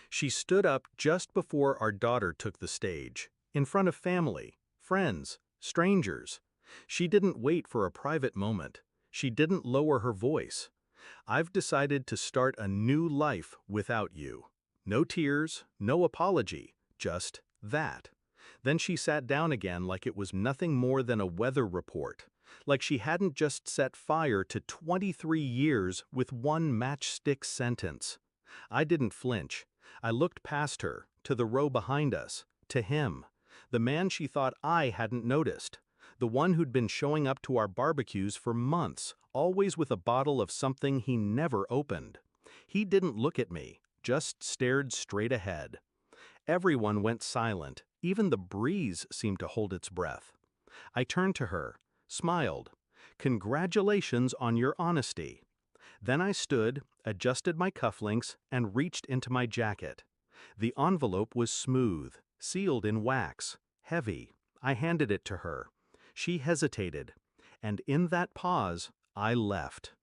She stood up just before our daughter took the stage, in front of family, friends, strangers. She didn't wait for a private moment. She didn't lower her voice. "I've decided to start a new life without you." No tears, no apology, just that. Then she sat down again like it was nothing more than a weather report, like she hadn't just set fire to 23 years with one matchstick sentence. I didn't flinch. I looked past her, to the row behind us, to him, the man she thought I hadn't noticed, the one who'd been showing up to our barbecues for months, always with a bottle of something he never opened. He didn't look at me, just stared straight ahead. Everyone went silent, even the breeze seemed to hold its breath. I turned to her, smiled. "Congratulations on your honesty." Then I stood, adjusted my cufflinks, and reached into my jacket. The envelope was smooth, sealed in wax, heavy. I handed it to her. She hesitated, and in that pause, I left.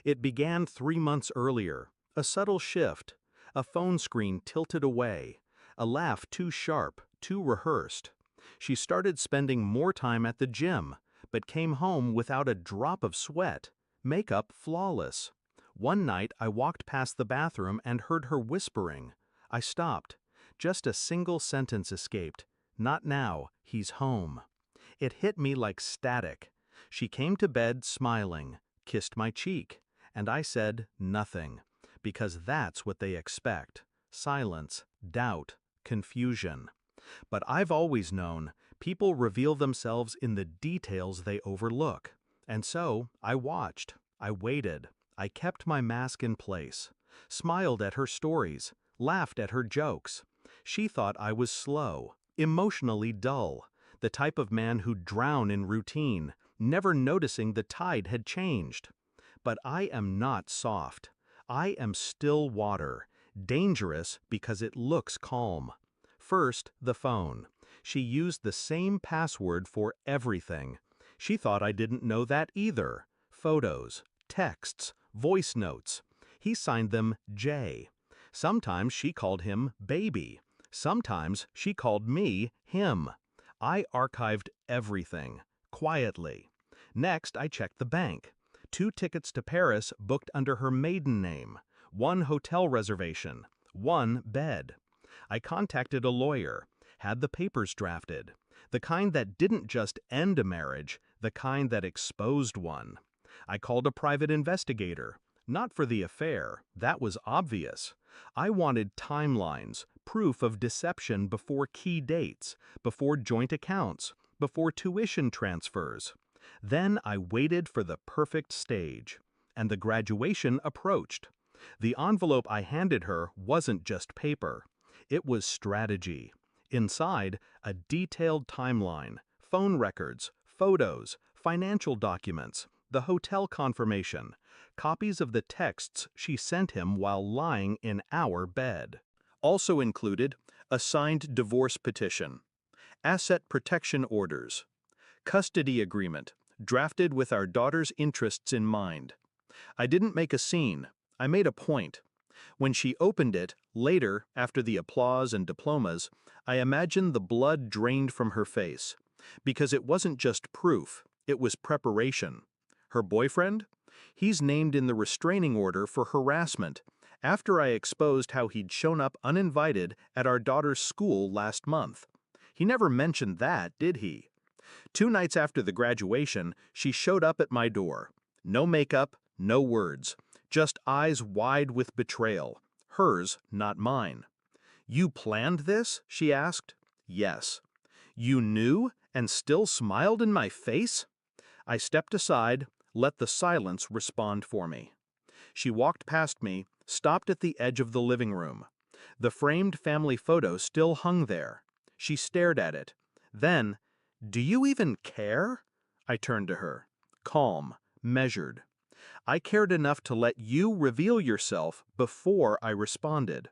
It began 3 months earlier, a subtle shift, a phone screen tilted away, a laugh too sharp, too rehearsed. She started spending more time at the gym, but came home without a drop of sweat, makeup flawless. One night I walked past the bathroom and heard her whispering. I stopped. Just a single sentence escaped. "Not now, he's home." It hit me like static. She came to bed smiling, kissed my cheek, and I said nothing, because that's what they expect. Silence, doubt, confusion. But I've always known, people reveal themselves in the details they overlook. And so, I watched, I waited, I kept my mask in place, smiled at her stories, laughed at her jokes. She thought I was slow, emotionally dull, the type of man who'd drown in routine, never noticing the tide had changed. But I am not soft. I am still water, dangerous because it looks calm. First, the phone. She used the same password for everything. She thought I didn't know that either. Photos, texts, voice notes. He signed them J. Sometimes she called him baby. Sometimes she called me him. I archived everything, quietly. Next, I checked the bank. 2 tickets to Paris booked under her maiden name, 1 hotel reservation, 1 bed. I contacted a lawyer, had the papers drafted, the kind that didn't just end a marriage, the kind that exposed one. I called a private investigator, not for the affair, that was obvious. I wanted timelines, proof of deception before key dates, before joint accounts, before tuition transfers. Then I waited for the perfect stage, and the graduation approached. The envelope I handed her wasn't just paper. It was strategy. Inside, a detailed timeline, phone records, photos, financial documents, the hotel confirmation, copies of the texts she sent him while lying in our bed. Also included, a signed divorce petition, asset protection orders, custody agreement, drafted with our daughter's interests in mind. I didn't make a scene. I made a point. When she opened it, later, after the applause and diplomas, I imagined the blood drained from her face. Because it wasn't just proof, it was preparation. Her boyfriend? He's named in the restraining order for harassment, after I exposed how he'd shown up uninvited at our daughter's school last month. He never mentioned that, did he? 2 nights after the graduation, she showed up at my door. No makeup, no words, just eyes wide with betrayal. Hers, not mine. "You planned this?" she asked. "Yes." "You knew and still smiled in my face?" I stepped aside, let the silence respond for me. She walked past me, stopped at the edge of the living room. The framed family photo still hung there. She stared at it. Then, "Do you even care?" I turned to her, calm, measured. "I cared enough to let you reveal yourself before I responded."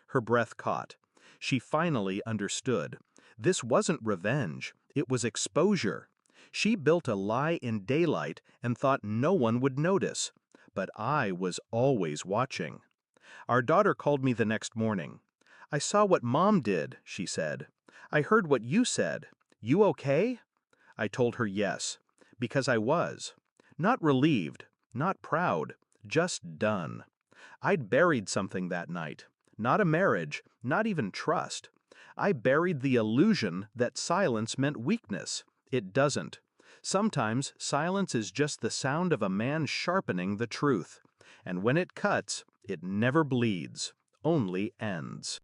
Her breath caught. She finally understood. This wasn't revenge. It was exposure. She built a lie in daylight and thought no one would notice. But I was always watching. Our daughter called me the next morning. I saw what Mom did, she said. I heard what you said. You okay? I told her yes, because I was. Not relieved, not proud, just done. I'd buried something that night. Not a marriage, not even trust. I buried the illusion that silence meant weakness. It doesn't. Sometimes silence is just the sound of a man sharpening the truth. And when it cuts, it never bleeds, only ends.